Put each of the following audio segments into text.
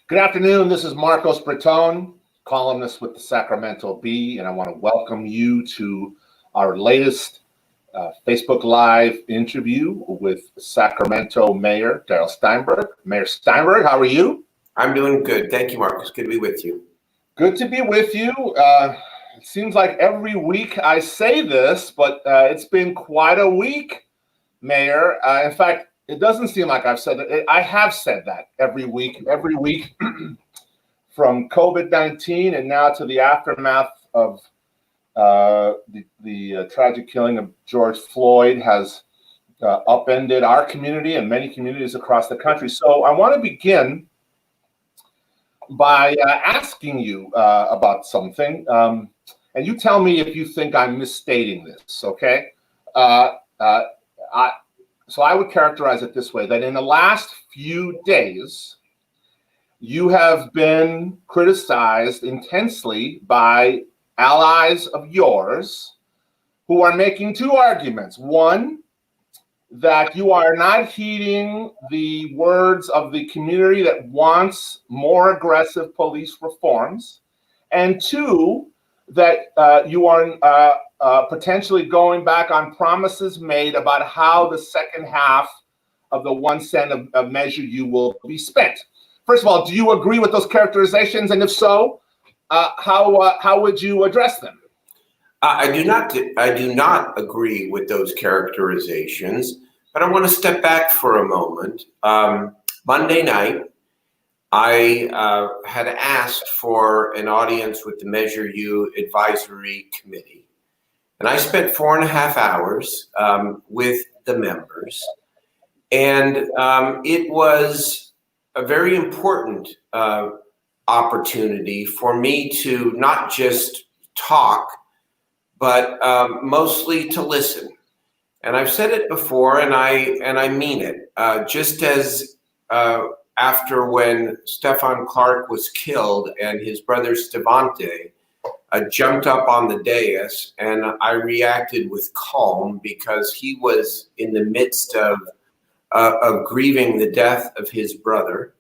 Good afternoon. This is Marcos Breton, columnist with the Sacramento Bee, and I want to welcome you to our latest Facebook Live interview with Sacramento Mayor Darrell Steinberg. Mayor Steinberg, how are you? I'm doing good. Thank you, Marcus. Good to be with you. Good to be with you. It seems like every week I say this, but it's been quite a week, Mayor. In fact, it doesn't seem like I've said it. I have said that every week, from COVID-19 and now to the aftermath of the tragic killing of George Floyd has upended our community and many communities across the country. So I want to begin by asking you about something, and you tell me if you think I'm misstating this, okay? So I would characterize it this way, that in the last few days, you have been criticized intensely by allies of yours who are making two arguments. One, that you are not heeding the words of the community that wants more aggressive police reforms. And two, that you are potentially going back on promises made about how the second half of the 1 cent of Measure U will be spent. First of all, do you agree with those characterizations? And if so, how would you address them? I do not agree with those characterizations, but I want to step back for a moment. Monday night, I had asked for an audience with the Measure U Advisory Committee, and I spent 4.5 hours with the members, and it was a very important opportunity for me to not just talk, but mostly to listen. And I've said it before, and I mean it. Just as after when Stephon Clark was killed and his brother Stevante jumped up on the dais, and I reacted with calm because he was in the midst of grieving the death of his brother.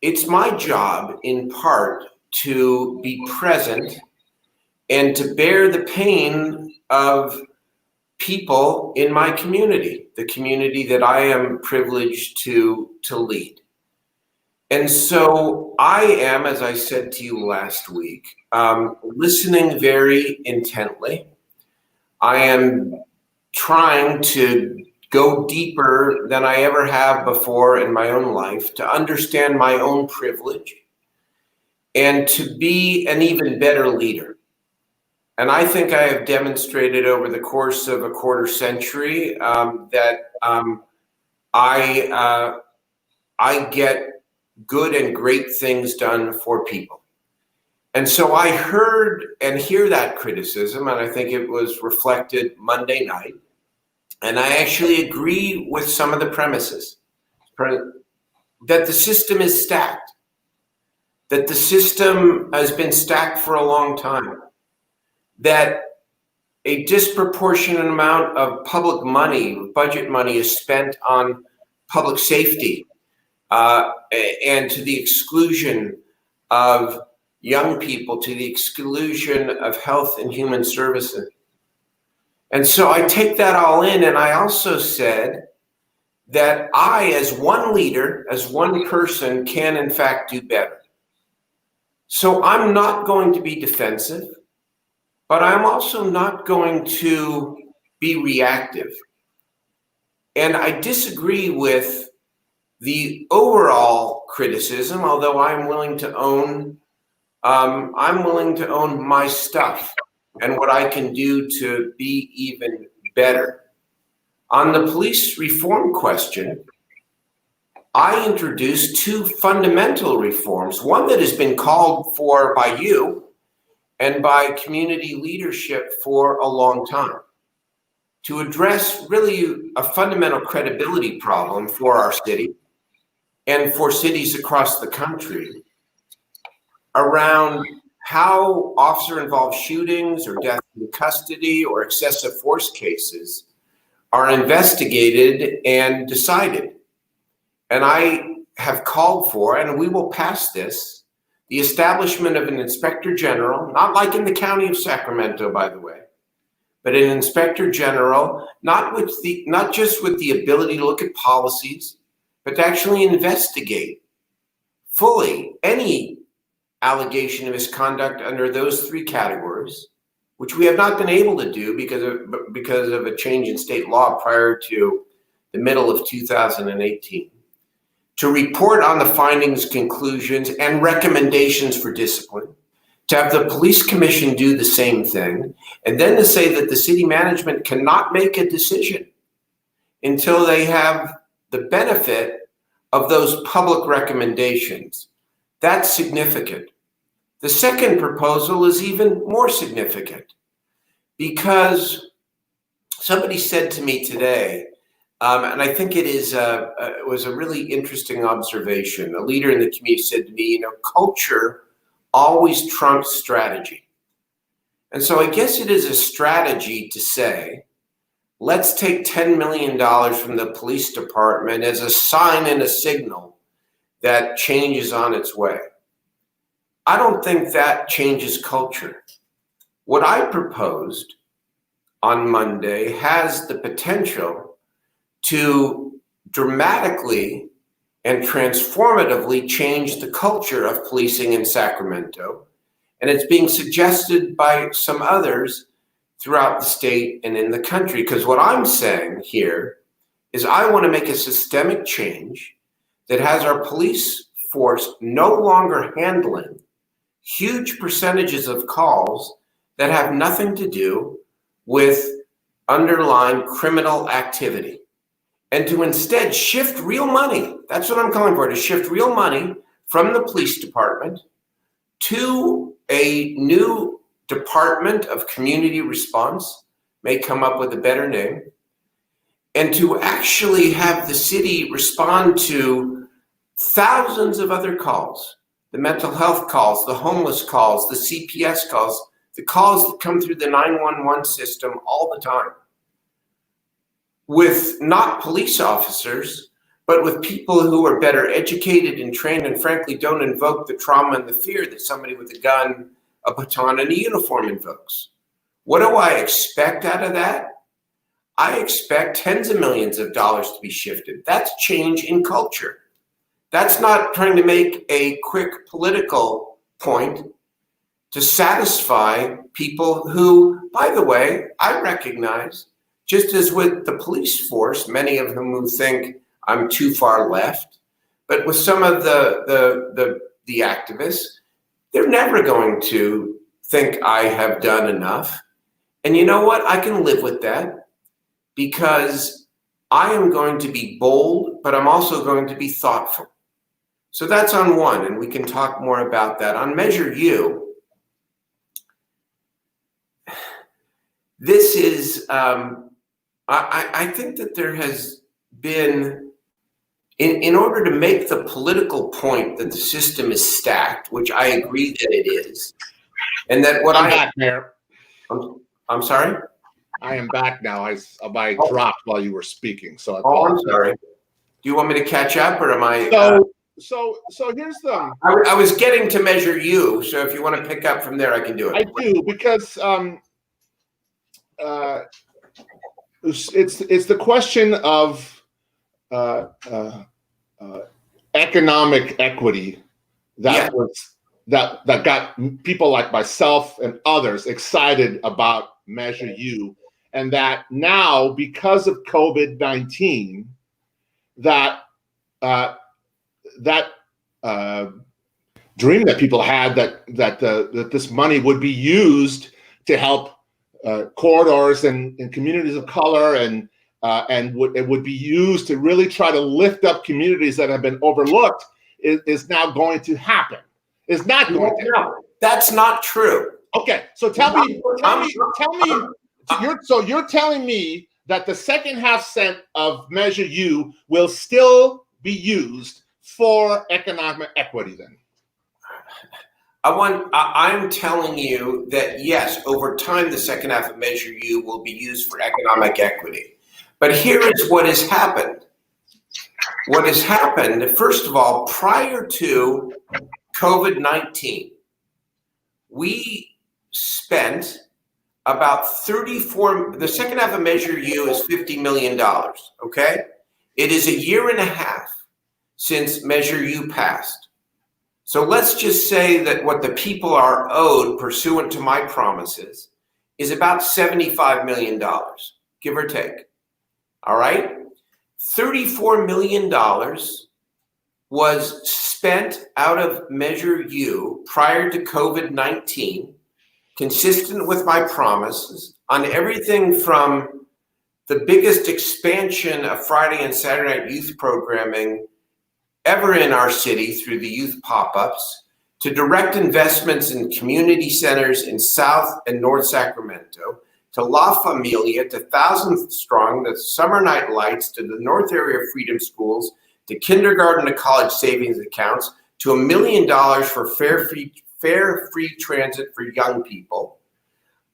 It's my job, in part, to be present and to bear the pain of people in my community, the community that I am privileged to lead. And so I am, as I said to you last week, listening very intently. I am trying to go deeper than I ever have before in my own life to understand my own privilege and to be an even better leader. And I think I have demonstrated over the course of a quarter century that I get good and great things done for people. And so I heard and hear that criticism, and I think it was reflected Monday night. And I actually agree with some of the premises that the system is stacked, that the system has been stacked for a long time, that a disproportionate amount of public money, budget money, is spent on public safety and to the exclusion of young people, to the exclusion of health and human services. And so I take that all in, and I also said that I, as one leader, as one person, can in fact do better. So I'm not going to be defensive, but I'm also not going to be reactive. And I disagree with the overall criticism, although I'm willing to own my stuff and what I can do to be even better. On the police reform question, I introduced two fundamental reforms, one that has been called for by you and by community leadership for a long time, to address really a fundamental credibility problem for our city and for cities across the country around how officer-involved shootings or death in custody or excessive force cases are investigated and decided. And I have called for, and we will pass this, the establishment of an inspector general, not like in the county of Sacramento, by the way, but an inspector general, not just with the ability to look at policies, but to actually investigate fully any allegation of misconduct under those three categories, which we have not been able to do because of a change in state law prior to the middle of 2018, to report on the findings, conclusions, and recommendations for discipline, to have the police commission do the same thing, and then to say that the city management cannot make a decision until they have the benefit of those public recommendations. That's significant. The second proposal is even more significant because somebody said to me today, and I think it was a really interesting observation. A leader in the community said to me, culture always trumps strategy. And so I guess it is a strategy to say, let's take $10 million from the police department as a sign and a signal that change is on its way. I don't think that changes culture. What I proposed on Monday has the potential to dramatically and transformatively change the culture of policing in Sacramento. And it's being suggested by some others throughout the state and in the country. Because what I'm saying here is I want to make a systemic change that has our police force no longer handling huge percentages of calls that have nothing to do with underlying criminal activity. And to instead shift real money, that's what I'm calling for, to shift real money from the police department to a new Department of Community Response, may come up with a better name, and to actually have the city respond to thousands of other calls, the mental health calls, the homeless calls, the CPS calls, the calls that come through the 911 system all the time, with not police officers, but with people who are better educated and trained and frankly don't invoke the trauma and the fear that somebody with a gun, a baton, and a uniform invokes. What do I expect out of that? I expect tens of millions of dollars to be shifted. That's change in culture. That's not trying to make a quick political point to satisfy people who, by the way, I recognize, just as with the police force, many of whom who think I'm too far left, but with some of the activists, they're never going to think I have done enough. And you know what? I can live with that because I am going to be bold, but I'm also going to be thoughtful. So that's on one, and we can talk more about that. On Measure U, this is, I think that there has been, in order to make the political point that the system is stacked, which I agree that it is, and that what I'm back, Mayor. I'm sorry? I am back now. I dropped while you were speaking. So I'm sorry. Do you want me to catch up, or am I? So here's the. I was getting to Measure U, so if you want to pick up from there, I can do it. I do, because it's the question of economic equity that got people like myself and others excited about Measure U, and that now, because of COVID-19, that dream that people had that this money would be used to help corridors and communities of color, and it would be used to really try to lift up communities that have been overlooked is now going to happen. It's not going to happen. That's not true. Okay, so tell me. You're telling me that the second half cent of Measure U will still be used for economic equity then? I'm telling you that yes, over time, the second half of Measure U will be used for economic equity. But here is what has happened. What has happened, first of all, prior to COVID-19, we spent about the second half of Measure U is $50 million, okay? It is a year and a half since Measure U passed. So let's just say that what the people are owed pursuant to my promises is about $75 million, give or take, all right? $34 million was spent out of Measure U prior to COVID-19, consistent with my promises, on everything from the biggest expansion of Friday and Saturday night youth programming ever in our city through the youth pop-ups, to direct investments in community centers in South and North Sacramento, to La Familia, to Thousand Strong, to Summer Night Lights, to the North Area Freedom Schools, to kindergarten to college savings accounts, to $1 million for fare free transit for young people,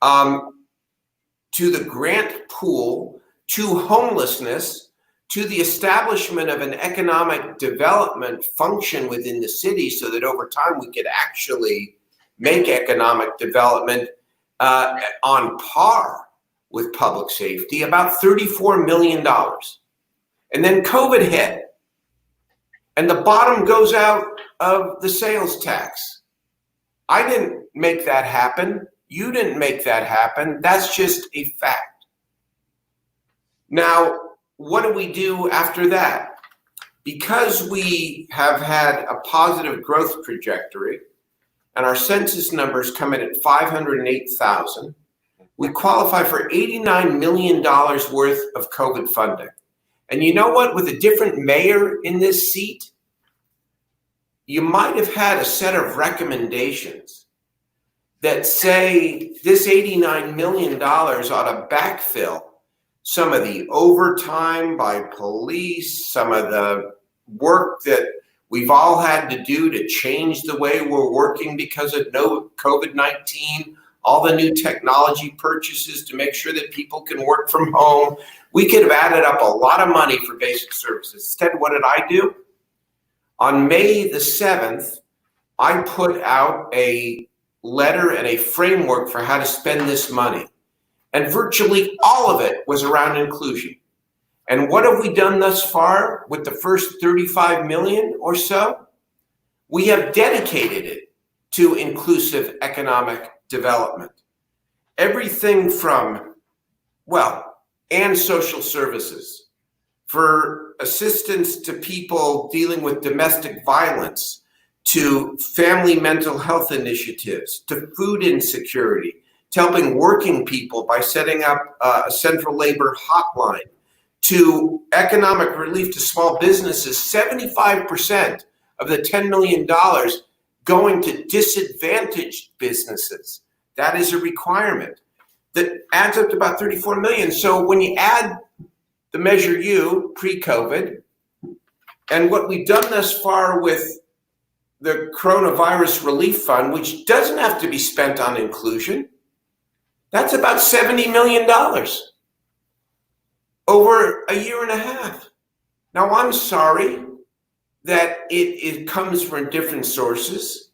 to the grant pool, to homelessness, to the establishment of an economic development function within the city so that over time we could actually make economic development on par with public safety, about $34 million. And then COVID hit, and the bottom goes out of the sales tax. I didn't make that happen. You didn't make that happen. That's just a fact. Now, what do we do after that? Because we have had a positive growth trajectory and our census numbers come in at 508,000, we qualify for $89 million worth of COVID funding. And you know what? With a different mayor in this seat, you might have had a set of recommendations that say this $89 million ought to backfill some of the overtime by police, some of the work that we've all had to do to change the way we're working because of COVID-19, all the new technology purchases to make sure that people can work from home. We could have added up a lot of money for basic services. Instead, what did I do? On May the 7th, I put out a letter and a framework for how to spend this money. And virtually all of it was around inclusion. And what have we done thus far with the first 35 million or so? We have dedicated it to inclusive economic development. Everything from, and social services, for assistance to people dealing with domestic violence, to family mental health initiatives, to food insecurity, to helping working people by setting up a central labor hotline, to economic relief to small businesses, 75% of the $10 million going to disadvantaged businesses. That is a requirement that adds up to about 34 million. So when you add the Measure U pre-COVID and what we've done thus far with the Coronavirus Relief Fund, which doesn't have to be spent on inclusion, that's about $70 million over a year and a half. Now, I'm sorry that it comes from different sources,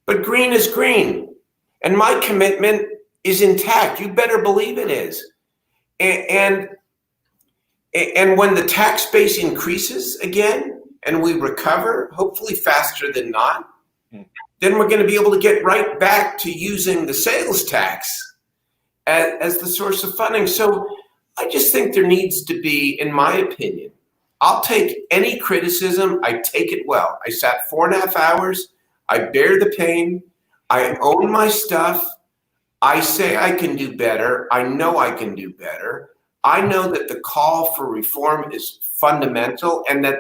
but green is green. And my commitment is intact. You better believe it is. And when the tax base increases again and we recover, hopefully faster than not, then we're going to be able to get right back to using the sales tax as the source of funding. So I just think there needs to be, in my opinion, I'll take any criticism. I take it well. I sat 4.5 hours. I bear the pain. I own my stuff. I say I can do better. I know I can do better. I know that the call for reform is fundamental and that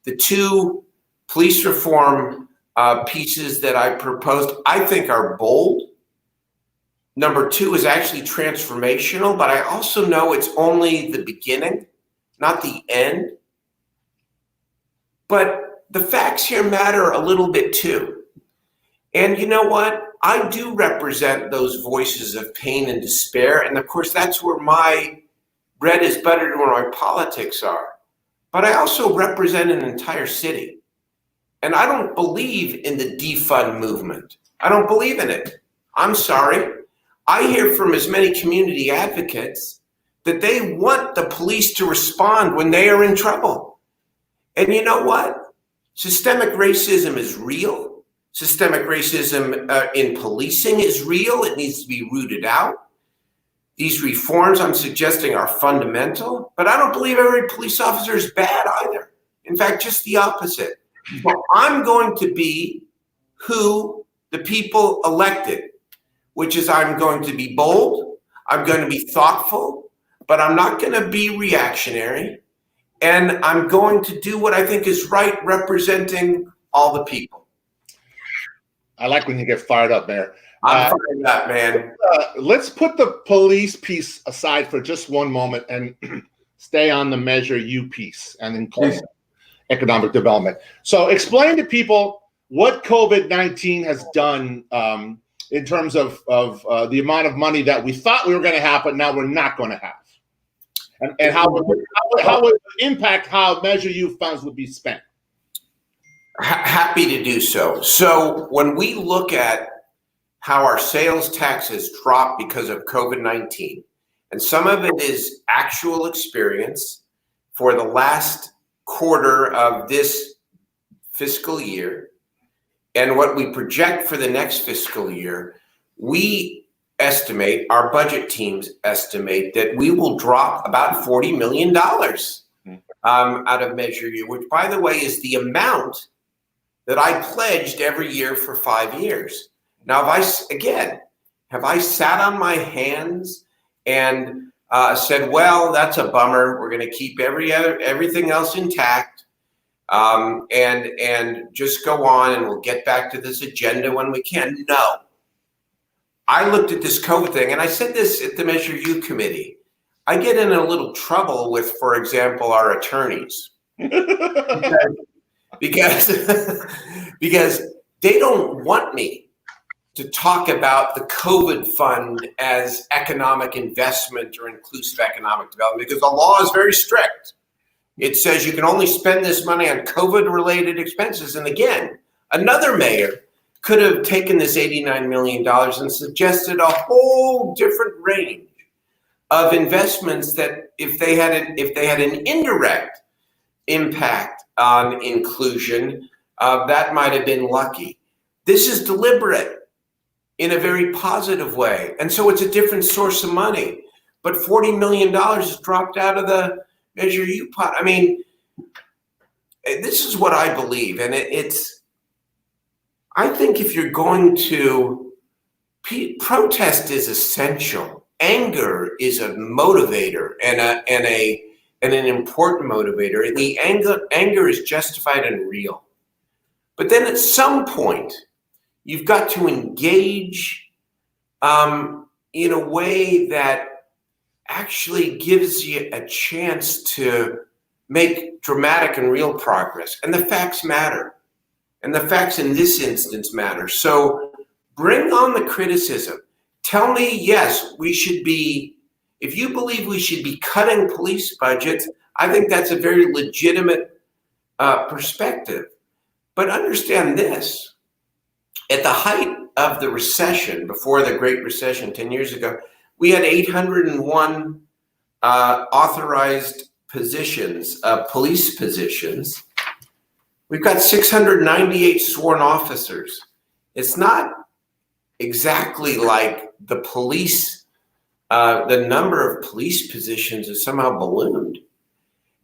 the two police reform pieces that I proposed, I think are bold. Number 2 is actually transformational, but I also know it's only the beginning, not the end. But the facts here matter a little bit too. And you know what? I do represent those voices of pain and despair. And of course, that's where my bread is buttered, where my politics are. but I also represent an entire city. And I don't believe in the defund movement. I don't believe in it. I'm sorry. I hear from as many community advocates that they want the police to respond when they are in trouble. And you know what? Systemic racism is real. Systemic racism in policing is real. It needs to be rooted out. These reforms I'm suggesting are fundamental, but I don't believe every police officer is bad either. In fact, just the opposite. So I'm going to be who the people elected, which is I'm going to be bold, I'm going to be thoughtful, but I'm not going to be reactionary, and I'm going to do what I think is right, representing all the people. I like when you get fired up, Mayor. I'm fired up, man. Let's put the police piece aside for just one moment and stay on the Measure U piece and inclusive economic development. So explain to people what COVID-19 has done in terms of the amount of money that we thought we were going to have, but now we're not going to have. And how it would impact how Measure U funds would be spent. Happy to do so. So when we look at how our sales tax has dropped because of COVID-19, and some of it is actual experience for the last quarter of this fiscal year, and what we project for the next fiscal year, we estimate, our budget teams estimate, that we will drop about $40 million out of Measure U, which, by the way, is the amount that I pledged every year for 5 years. Now, have I sat on my hands and said, well, that's a bummer, we're going to keep everything else intact, and just go on and we'll get back to this agenda when we can? No. I looked at this COVID thing, and I said this at the Measure U committee. I get in a little trouble with, for example, our attorneys. because they don't want me to talk about the COVID fund as economic investment or inclusive economic development, because the law is very strict. It says you can only spend this money on COVID-related expenses. And again, another mayor could have taken this $89 million and suggested a whole different range of investments that if they had an indirect impact on inclusion, that might have been lucky. This is deliberate in a very positive way. And so it's a different source of money. But $40 million is dropped out of the Measure U pot. I mean, this is what I believe. And I think if you're going to, protest is essential. Anger is a motivator and an important motivator. And the anger is justified and real. But then at some point, you've got to engage in a way that actually gives you a chance to make dramatic and real progress. And the facts matter. And the facts in this instance matter. So bring on the criticism. Tell me, yes, we should be, if you believe we should be cutting police budgets, I think that's a very legitimate perspective. But understand this, at the height of the recession, before the Great Recession 10 years ago, we had 801 authorized positions, police positions. We've got 698 sworn officers. It's not exactly like the police, the number of police positions is somehow ballooned.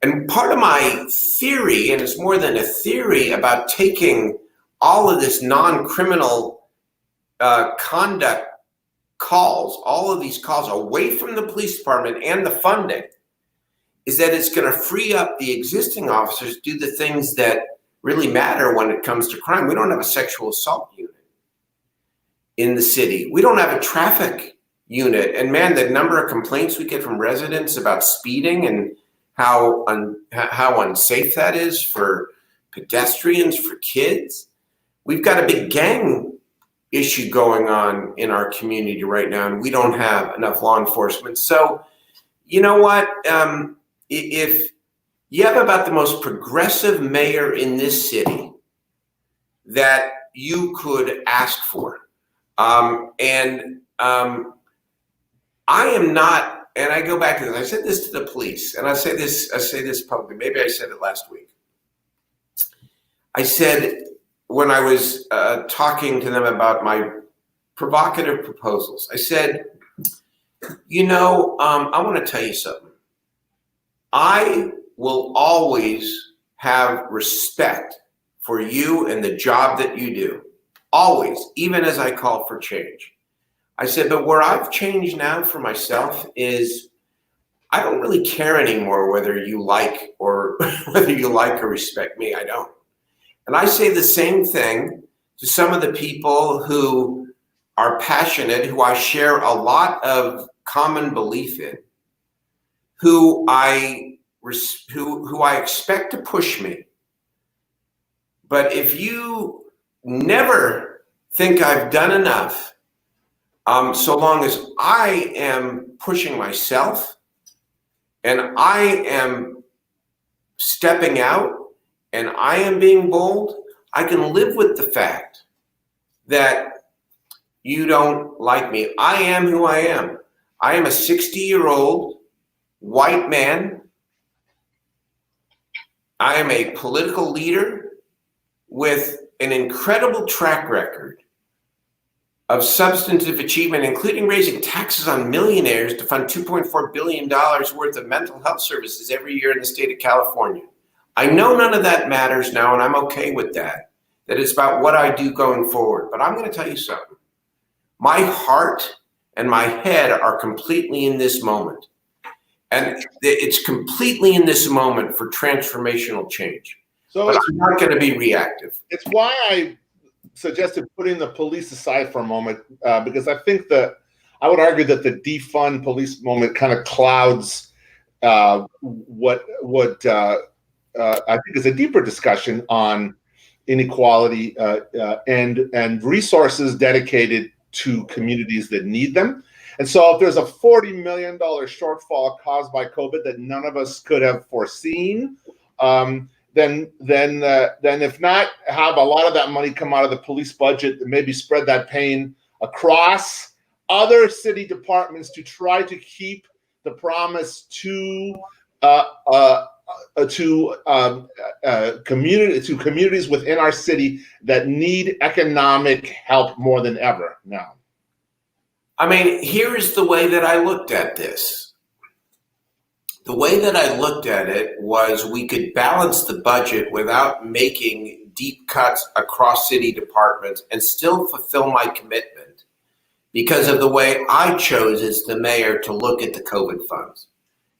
And part of my theory, and it's more than a theory, about taking all of this non-criminal conduct calls, all of these calls away from the police department and the funding, is that it's going to free up the existing officers to do the things that really matter when it comes to crime. We don't have a sexual assault unit in the city. We don't have a traffic unit. And man, the number of complaints we get from residents about speeding and how unsafe that is for pedestrians, for kids. We've got a big gang issue going on in our community right now, and we don't have enough law enforcement. So, you know what? If You have about the most progressive mayor in this city that you could ask for. I am not, and I go back to this, I said this to the police, and I say this publicly, maybe I said it last week. I said, when I was talking to them about my provocative proposals, I said, I want to tell you something. I will always have respect for you and the job that you do. Always, even as I call for change. I said, but where I've changed now for myself is I don't really care anymore whether you like or respect me. I don't. And I say the same thing to some of the people who are passionate, who I share a lot of common belief in, who I expect to push me. But if you never think I've done enough, so long as I am pushing myself and I am stepping out and I am being bold, I can live with the fact that you don't like me. I am who I am. I am a 60-year-old white man. I am a political leader with an incredible track record of substantive achievement, including raising taxes on millionaires to fund $2.4 billion worth of mental health services every year in the state of California. I know none of that matters now, and I'm okay with that it's about what I do going forward. But I'm going to tell you something. My heart and my head are completely in this moment. And it's completely in this moment for transformational change. So but I'm not going to be reactive. It's why I suggested putting the police aside for a moment, because I think that I would argue that the defund police moment kind of clouds what I think is a deeper discussion on inequality and resources dedicated to communities that need them. And so if there's a $40 million shortfall caused by COVID that none of us could have foreseen, then if not, have a lot of that money come out of the police budget and maybe spread that pain across other city departments to try to keep the promise to communities within our city that need economic help more than ever now. I mean, here is the way that I looked at this. The way that I looked at it was we could balance the budget without making deep cuts across city departments and still fulfill my commitment because of the way I chose as the mayor to look at the COVID funds.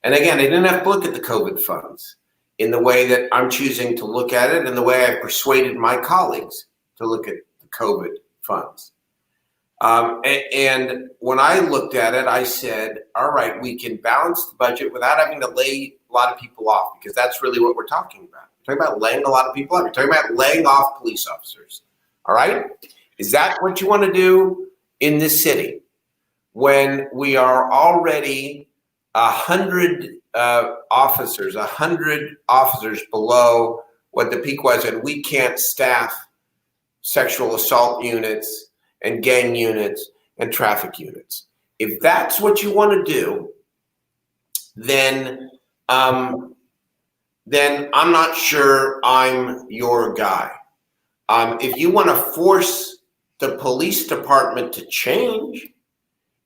And again, I didn't have to look at the COVID funds in the way that I'm choosing to look at it and the way I persuaded my colleagues to look at the COVID funds. And when I looked at it, I said, all right, we can balance the budget without having to lay a lot of people off, because that's really what we're talking about. We're talking about laying a lot of people off. We're talking about laying off police officers. All right? Is that what you want to do in this city when we are already 100 officers below what the peak was, and we can't staff sexual assault units and gang units and traffic units? If that's what you want to do, then I'm not sure I'm your guy. If you want to force the police department to change,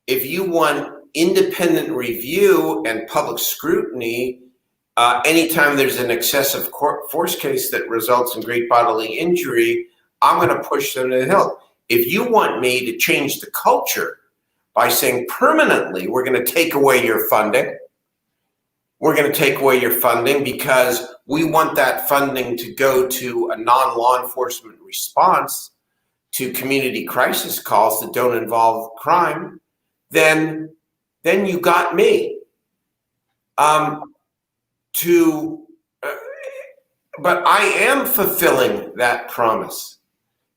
if you want independent review and public scrutiny anytime there's an excessive force case that results in great bodily injury, I'm going to push them to the hill. If you want me to change the culture by saying permanently, we're going to take away your funding. We're going to take away your funding because we want that funding to go to a non-law enforcement response to community crisis calls that don't involve crime, then you got me. But I am fulfilling that promise,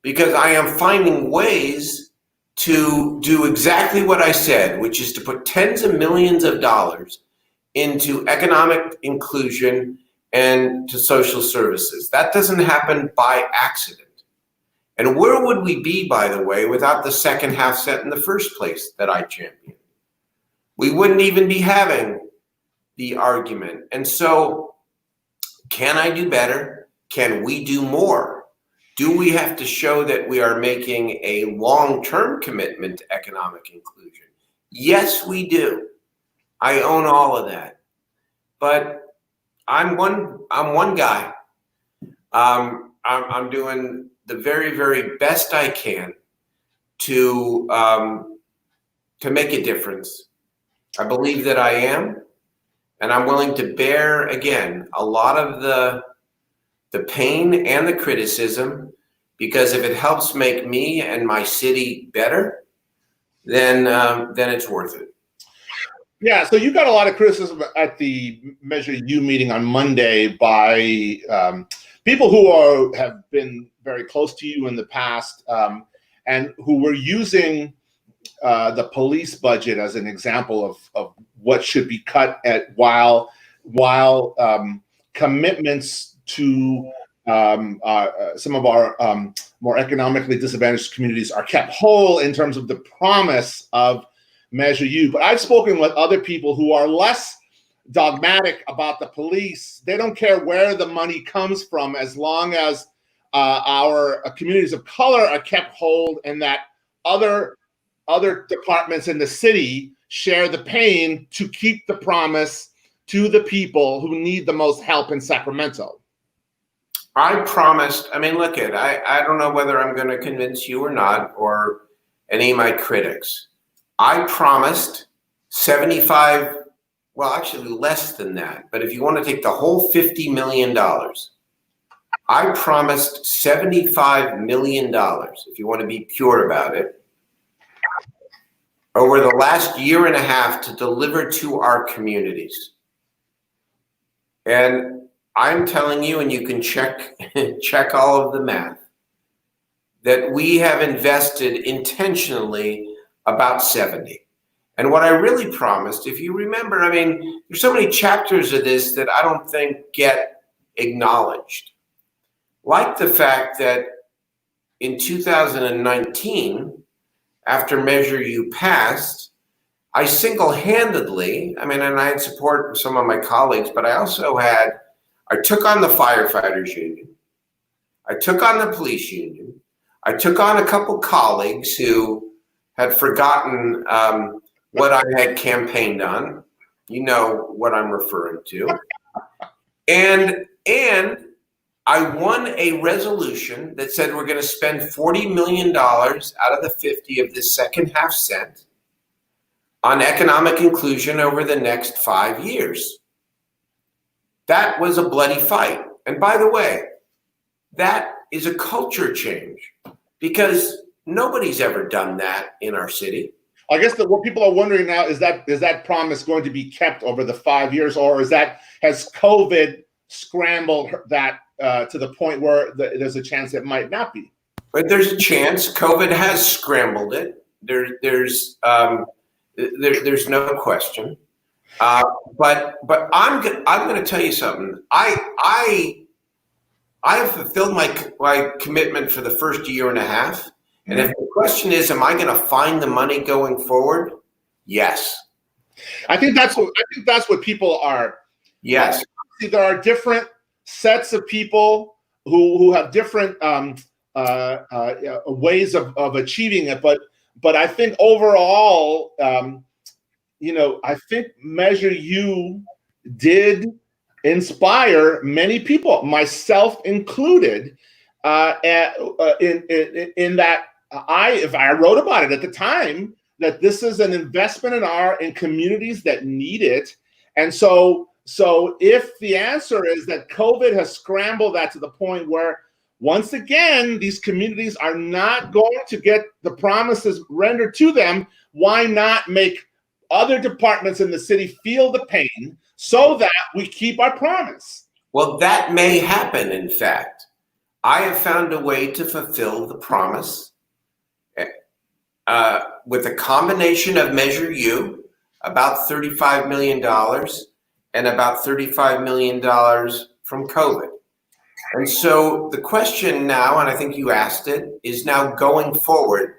because I am finding ways to do exactly what I said, which is to put tens of millions of dollars into economic inclusion and to social services. That doesn't happen by accident. And where would we be, by the way, without the second half cent in the first place that I championed? We wouldn't even be having the argument. And so, can I do better? Can we do more? Do we have to show that we are making a long-term commitment to economic inclusion? Yes, we do. I own all of that. But I'm one guy. I'm doing the very, very best I can to make a difference. I believe that I am, and I'm willing to bear, again, a lot of the pain and the criticism, because if it helps make me and my city better, then it's worth it. Yeah, so you got a lot of criticism at the Measure U meeting on Monday by people who have been very close to you in the past, and who were using the police budget as an example of what should be cut at while commitments to some of our more economically disadvantaged communities are kept whole in terms of the promise of Measure U. But I've spoken with other people who are less dogmatic about the police. They don't care where the money comes from as long as our communities of color are kept whole, and that other departments in the city share the pain to keep the promise to the people who need the most help in Sacramento. I promised, I mean, look at, I don't know whether I'm going to convince you or not, or any of my critics. I promised 75, well, actually less than that. But if you want to take the whole $50 million, I promised $75 million, if you want to be pure about it, over the last year and a half to deliver to our communities. And I'm telling you, and you can check all of the math, that we have invested intentionally about 70. And what I really promised, if you remember, I mean, there's so many chapters of this that I don't think get acknowledged. Like the fact that in 2019, after Measure U passed, I single-handedly, I mean, and I had support from some of my colleagues, but I took on the firefighters union. I took on the police union. I took on a couple colleagues who had forgotten what I had campaigned on. You know what I'm referring to. And I won a resolution that said we're going to spend $40 million out of the 50 of this second half cent on economic inclusion over the next 5 years. That was a bloody fight. And by the way, that is a culture change, because nobody's ever done that in our city. I guess what people are wondering now is that promise going to be kept over the 5 years, or has COVID scrambled that to the point where there's a chance it might not be? But there's a chance. COVID has scrambled it. There's no question. But I'm going to tell you something. I have fulfilled my commitment for the first year and a half. And if the question is, am I going to find the money going forward? Yes. I think that's what people are. Yes. There are different sets of people who have different ways of achieving it. But I think overall, I think Measure U did inspire many people, myself included, in that I wrote about it at the time, that this is an investment in communities that need it. And so if the answer is that COVID has scrambled that to the point where, once again, these communities are not going to get the promises rendered to them, why not make other departments in the city feel the pain so that we keep our promise? Well, that may happen, in fact. I have found a way to fulfill the promise with a combination of Measure U, about $35 million, and about $35 million from COVID. And so the question now, and I think you asked it, is now going forward,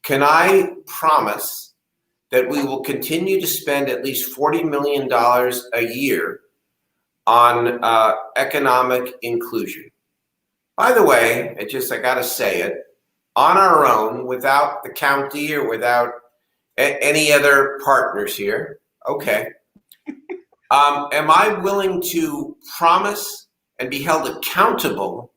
can I promise that we will continue to spend at least $40 million a year on economic inclusion? By the way, I gotta say it, on our own, without the county or without any other partners here, okay. Am I willing to promise and be held accountable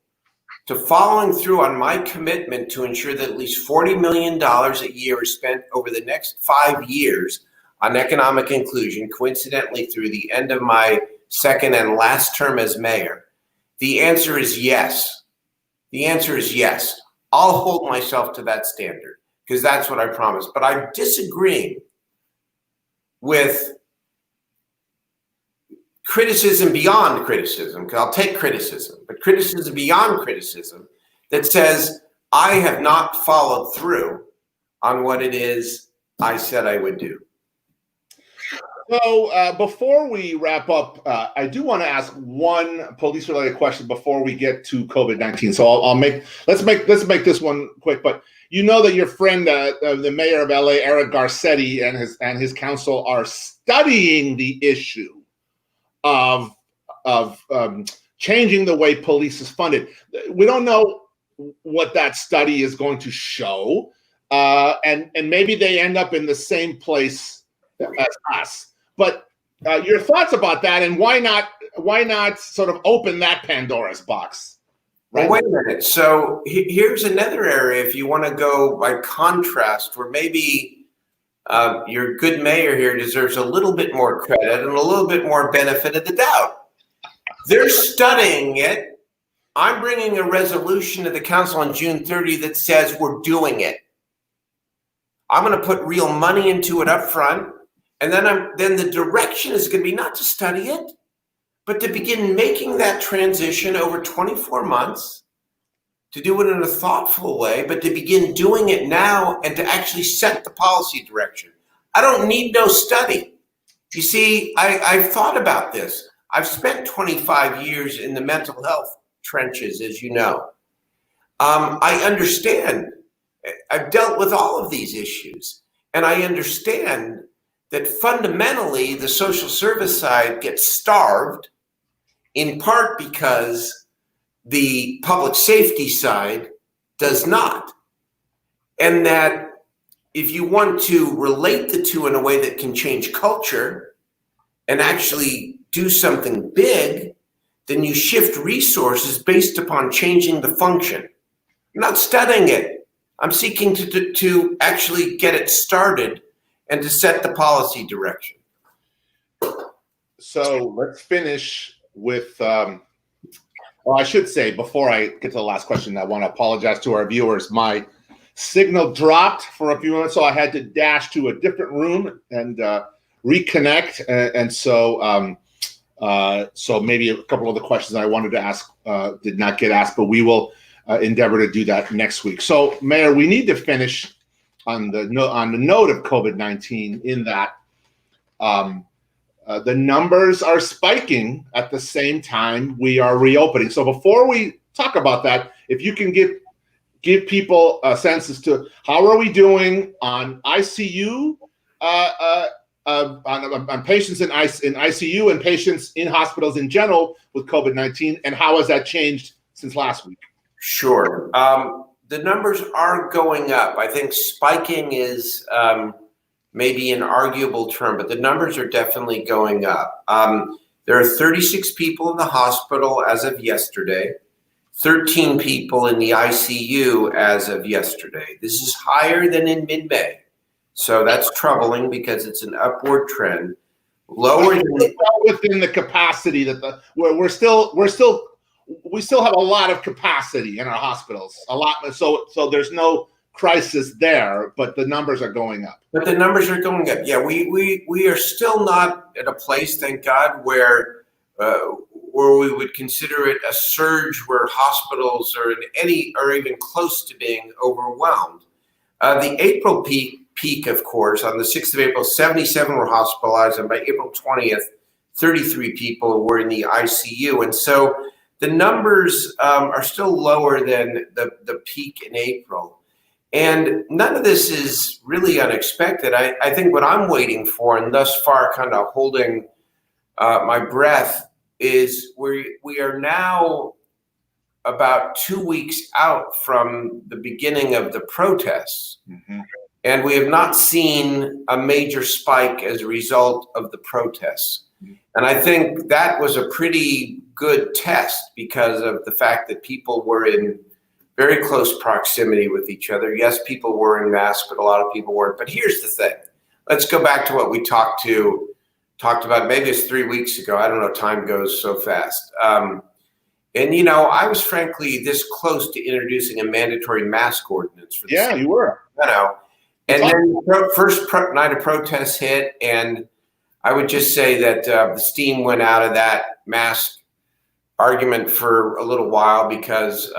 to following through on my commitment to ensure that at least $40 million a year is spent over the next 5 years on economic inclusion, coincidentally through the end of my second and last term as mayor? The answer is yes. The answer is yes. I'll hold myself to that standard because that's what I promised. But I disagree with criticism beyond criticism, because I'll take criticism, but criticism beyond criticism that says I have not followed through on what it is I said I would do. So before we wrap up, I do want to ask one police-related question before we get to COVID-19. So let's make this one quick. But you know that your friend, the mayor of LA, Eric Garcetti, and his council are studying the issue of changing the way police is funded. We don't know what that study is going to show, and maybe they end up in the same place as us. But your thoughts about that, and why not sort of open that Pandora's box? Right? Well, wait a minute. So here's another area, if you want to go by contrast, where maybe your good mayor here deserves a little bit more credit and a little bit more benefit of the doubt. They're studying it. I'm bringing a resolution to the council on June 30 that says we're doing it. I'm going to put real money into it up front. And then the direction is going to be not to study it, but to begin making that transition over 24 months, to do it in a thoughtful way, but to begin doing it now and to actually set the policy direction. I don't need no study. You see, I've thought about this. I've spent 25 years in the mental health trenches, as you know. I understand. I've dealt with all of these issues, and I understand that fundamentally the social service side gets starved, in part because the public safety side does not. And that if you want to relate the two in a way that can change culture and actually do something big, then you shift resources based upon changing the function. I'm not studying it. I'm seeking to actually get it started and to set the policy direction. So let's finish with, well, I should say, before I get to the last question, I want to apologize to our viewers. My signal dropped for a few minutes, so I had to dash to a different room and reconnect. And so maybe a couple of the questions I wanted to ask did not get asked, but we will endeavor to do that next week. So, Mayor, we need to finish on the note of COVID-19 in that the numbers are spiking at the same time we are reopening. So before we talk about that, if you can give people a sense as to how are we doing on ICU, on patients in ICU and patients in hospitals in general with COVID-19, and how has that changed since last week? Sure. The numbers are going up. I think spiking is maybe an arguable term, but the numbers are definitely going up. There are 36 people in the hospital as of yesterday, 13 people in the ICU as of yesterday. This is higher than in mid-May. So that's troubling because it's an upward trend. Lower than within the capacity that we still have a lot of capacity in our hospitals, a lot. So there's no crisis there, but the numbers are going up. But the numbers are going up. Yeah, we are still not at a place, thank God, where we would consider it a surge where hospitals are even close to being overwhelmed. The April peak, of course, on the 6th of April, 77 were hospitalized, and by April 20th, 33 people were in the ICU. And so the numbers are still lower than the peak in April. And none of this is really unexpected. I think what I'm waiting for, and thus far kind of holding my breath, is we are now about 2 weeks out from the beginning of the protests. Mm-hmm. And we have not seen a major spike as a result of the protests. Mm-hmm. And I think that was a pretty good test because of the fact that people were in very close proximity with each other. Yes, people were wearing masks, but a lot of people weren't. But here's the thing. Let's go back to what we talked about, maybe it's 3 weeks ago. I don't know, time goes so fast. And, you know, I was frankly this close to introducing a mandatory mask ordinance for the state. You were. You know, and then the first night of protests hit, and I would just say that the steam went out of that mask argument for a little while because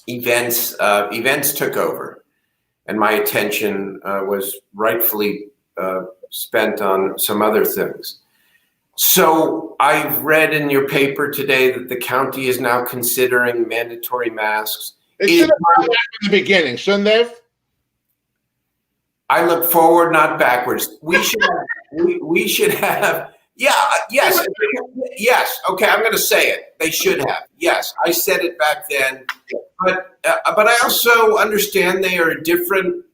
events took over, and my attention was rightfully spent on some other things. So I've read in your paper today that the county is now considering mandatory masks. They should have done that in the beginning, shouldn't they have? I look forward, not backwards. We should have. Yeah. Yes. Yes. Okay. I'm going to say it. They should have. Yes. I said it back then, but I also understand they are a different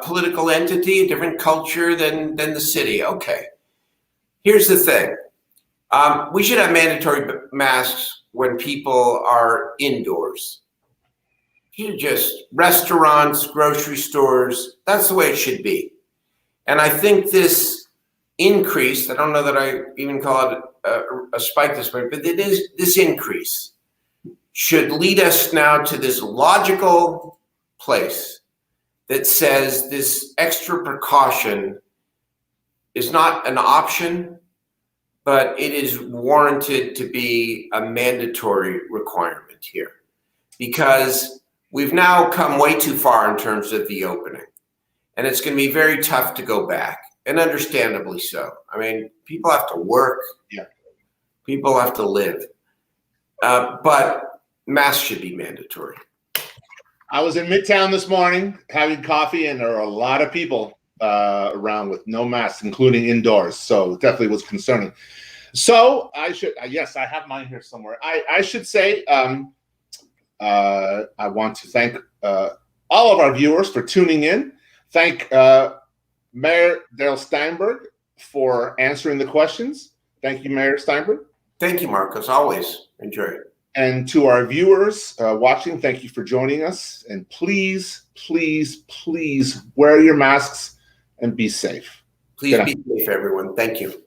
political entity, a different culture than the city. Okay. Here's the thing. We should have mandatory masks when people are indoors. Just restaurants, grocery stores, that's the way it should be. And I think this increase, I don't know that I even call it a spike this way, but it is this increase should lead us now to this logical place that says this extra precaution is not an option, but it is warranted to be a mandatory requirement here. Because we've now come way too far in terms of the opening. And it's going to be very tough to go back, and understandably so. I mean, people have to work. Yeah. People have to live. But masks should be mandatory. I was in Midtown this morning having coffee, and there are a lot of people around with no masks, including indoors. So it definitely was concerning. So I should, yes, I have mine here somewhere. I should say, I want to thank all of our viewers for tuning in. Thank Mayor Darrell Steinberg for answering the questions. Thank you, Mayor Steinberg. Thank you, Marcos. Always enjoy it. And to our viewers watching, thank you for joining us. And please, please, please wear your masks and be safe. Please be safe, everyone. Thank you.